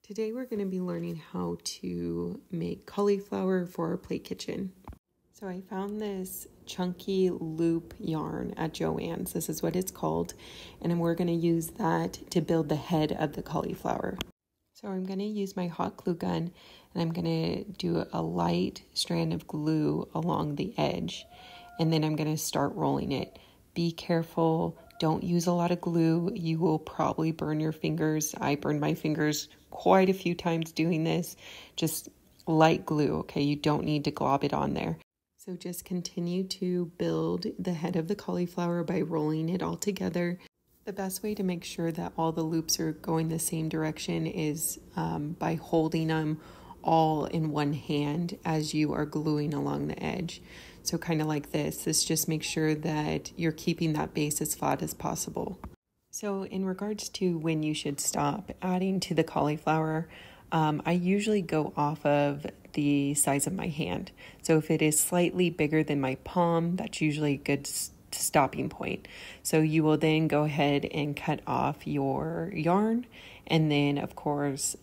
Today we're going to be learning how to make cauliflower for our plate kitchen. So I found this chunky loop yarn at Joann's. This is what it's called. And we're going to use that to build the head of the cauliflower. So I'm going to use my hot glue gun and I'm going to do a light strand of glue along the edge. And then I'm going to start rolling it. Be careful. Don't use a lot of glue. You will probably burn your fingers. I burned my fingers quite a few times doing this. Just light glue, okay? You don't need to glob it on there. So just continue to build the head of the cauliflower by rolling it all together. The best way to make sure that all the loops are going the same direction is by holding them all in one hand as you are gluing along the edge. So kind of like this. This just makes sure that you're keeping that base as flat as possible. So in regards to when you should stop adding to the cauliflower, I usually go off of the size of my hand. So if it is slightly bigger than my palm, that's usually a good stopping point. So you will then go ahead and cut off your yarn and then of course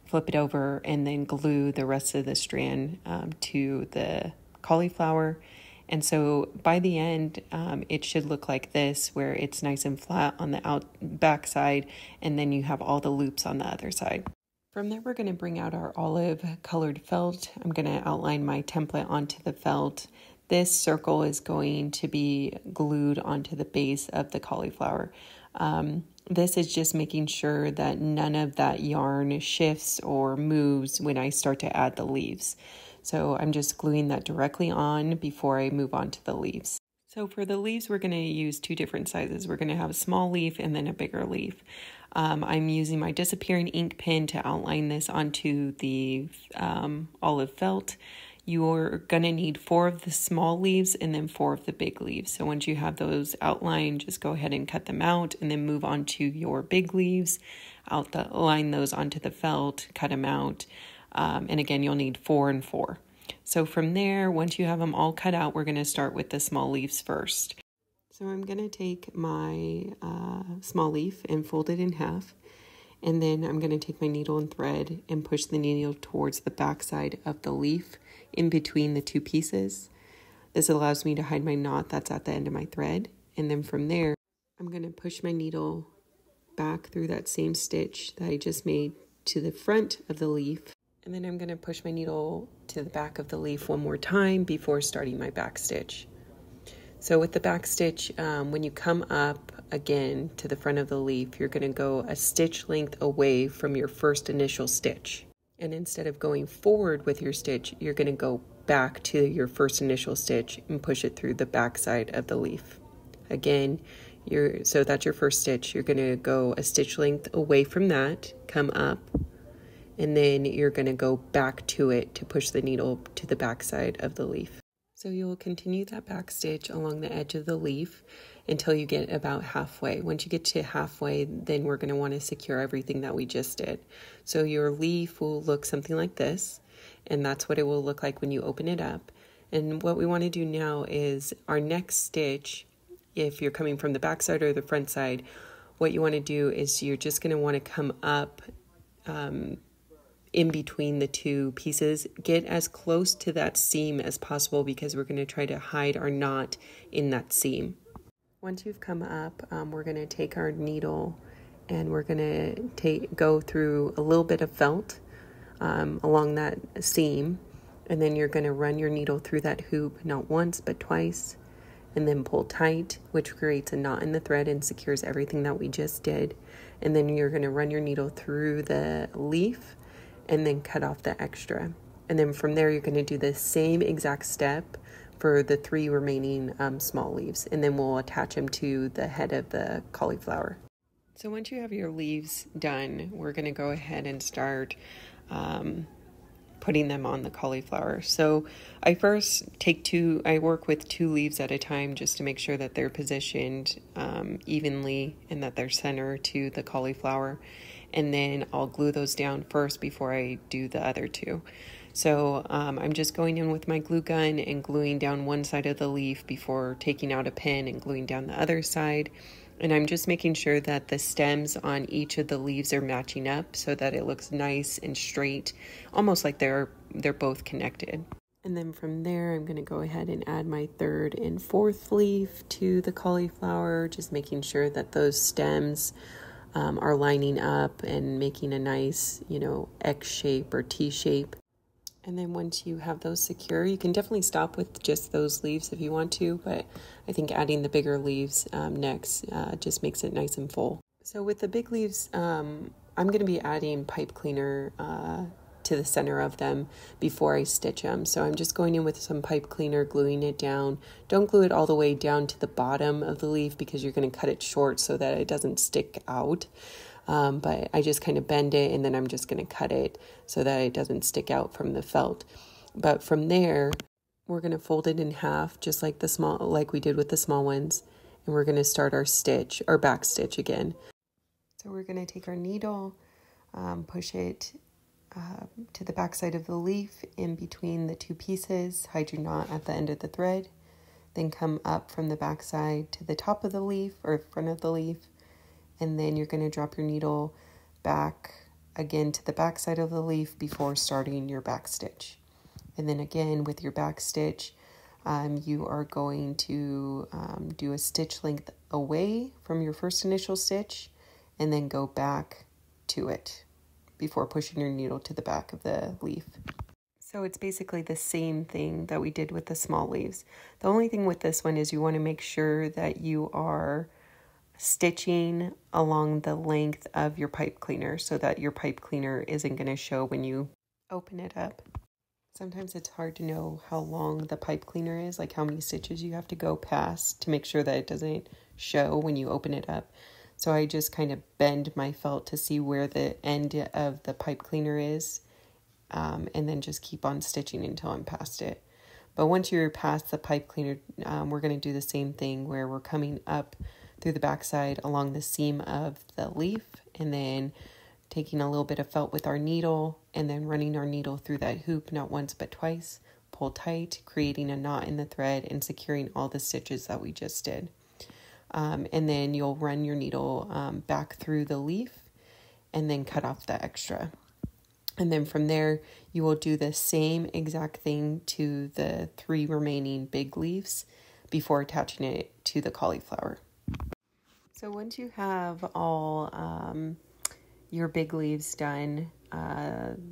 flip it over and then glue the rest of the strand to the cauliflower. And so by the end, it should look like this, where it's nice and flat on the back side, and then you have all the loops on the other side. From there, we're going to bring out our olive colored felt. I'm going to outline my template onto the felt. This circle is going to be glued onto the base of the cauliflower. This is just making sure that none of that yarn shifts or moves when I start to add the leaves. So I'm just gluing that directly on before I move on to the leaves. So for the leaves, we're going to use two different sizes. We're going to have a small leaf and then a bigger leaf. I'm using my disappearing ink pen to outline this onto the olive felt. You're going to need 4 of the small leaves and then 4 of the big leaves. So once you have those outlined, just go ahead and cut them out and then move on to your big leaves. Outline those onto the felt, cut them out. And again, you'll need 4 and 4. So from there, once you have them all cut out, we're going to start with the small leaves first. So I'm going to take my small leaf and fold it in half. And then I'm going to take my needle and thread and push the needle towards the back side of the leaf in between the two pieces. This allows me to hide my knot that's at the end of my thread. And then from there, I'm going to push my needle back through that same stitch that I just made to the front of the leaf. And then I'm going to push my needle to the back of the leaf one more time before starting my back stitch. So with the back stitch, when you come up again to the front of the leaf, you're going to go a stitch length away from your first initial stitch. And instead of going forward with your stitch, you're going to go back to your first initial stitch and push it through the back side of the leaf. Again, so that's your first stitch. You're going to go a stitch length away from that, come up, and then you're going to go back to it to push the needle to the back side of the leaf. So you'll continue that back stitch along the edge of the leaf until you get about halfway. Once you get to halfway, then we're going to want to secure everything that we just did. So your leaf will look something like this, and that's what it will look like when you open it up. And what we want to do now is our next stitch, if you're coming from the back side or the front side, what you want to do is you're just going to want to come up in between the two pieces. Get as close to that seam as possible because we're going to try to hide our knot in that seam. Once you've come up, we're going to take our needle and we're going to go through a little bit of felt along that seam, and then you're going to run your needle through that hoop not once but twice, and then pull tight, which creates a knot in the thread and secures everything that we just did. And then you're going to run your needle through the leaf and then cut off the extra. And then from there, you're going to do the same exact step for the 3 remaining small leaves. And then we'll attach them to the head of the cauliflower. So once you have your leaves done, we're going to go ahead and start putting them on the cauliflower. So I first I work with 2 leaves at a time just to make sure that they're positioned evenly and that they're center to the cauliflower. And then I'll glue those down first before I do the other 2. So I'm just going in with my glue gun and gluing down one side of the leaf before taking out a pen and gluing down the other side. And I'm just making sure that the stems on each of the leaves are matching up so that it looks nice and straight, almost like they're both connected. And then from there, I'm going to go ahead and add my third and fourth leaf to the cauliflower, just making sure that those stems are lining up and making a nice, X shape or T shape. And then once you have those secure, you can definitely stop with just those leaves if you want to, but I think adding the bigger leaves next just makes it nice and full. So with the big leaves, I'm going to be adding pipe cleaner to the center of them before I stitch them. So I'm just going in with some pipe cleaner, gluing it down. Don't glue it all the way down to the bottom of the leaf because you're going to cut it short so that it doesn't stick out. But I just kind of bend it and then I'm just going to cut it so that it doesn't stick out from the felt. But from there, we're going to fold it in half, just like like we did with the small ones. And we're going to start our back stitch again. So we're going to take our needle, push it to the back side of the leaf in between the two pieces, hide your knot at the end of the thread, then come up from the back side to the top of the leaf or front of the leaf, and then you're going to drop your needle back again to the back side of the leaf before starting your back stitch. And then again with your back stitch, you are going to do a stitch length away from your first initial stitch and then go back to it before pushing your needle to the back of the leaf. So it's basically the same thing that we did with the small leaves. The only thing with this one is you want to make sure that you are stitching along the length of your pipe cleaner so that your pipe cleaner isn't going to show when you open it up. Sometimes it's hard to know how long the pipe cleaner is, like how many stitches you have to go past to make sure that it doesn't show when you open it up. So I just kind of bend my felt to see where the end of the pipe cleaner is, and then just keep on stitching until I'm past it. But once you're past the pipe cleaner, we're going to do the same thing where we're coming up through the backside along the seam of the leaf and then taking a little bit of felt with our needle and then running our needle through that hoop, not once but twice, pull tight, creating a knot in the thread and securing all the stitches that we just did. And then you'll run your needle back through the leaf and then cut off the extra. And then from there, you will do the same exact thing to the 3 remaining big leaves before attaching it to the cauliflower. So once you have all your big leaves done,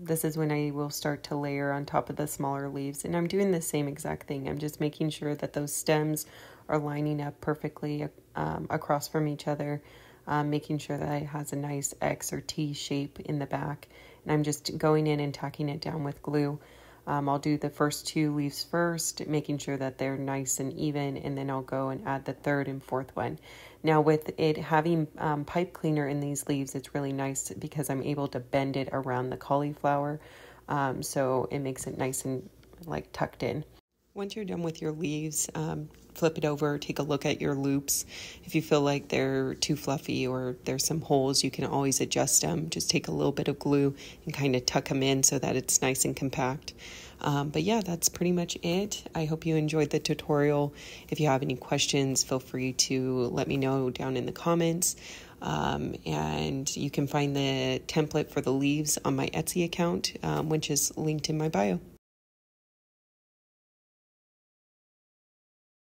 this is when I will start to layer on top of the smaller leaves. And I'm doing the same exact thing. I'm just making sure that those stems are lining up perfectly across from each other, making sure that it has a nice X or T shape in the back. And I'm just going in and tacking it down with glue. I'll do the first 2 leaves first, making sure that they're nice and even, and then I'll go and add the third and fourth one. Now with it having pipe cleaner in these leaves, it's really nice because I'm able to bend it around the cauliflower, so it makes it nice and like tucked in. Once you're done with your leaves, flip it over, take a look at your loops. If you feel like they're too fluffy or there's some holes, you can always adjust them. Just take a little bit of glue and kind of tuck them in so that it's nice and compact. But yeah, that's pretty much it. I hope you enjoyed the tutorial. If you have any questions, feel free to let me know down in the comments. And you can find the template for the leaves on my Etsy account, which is linked in my bio.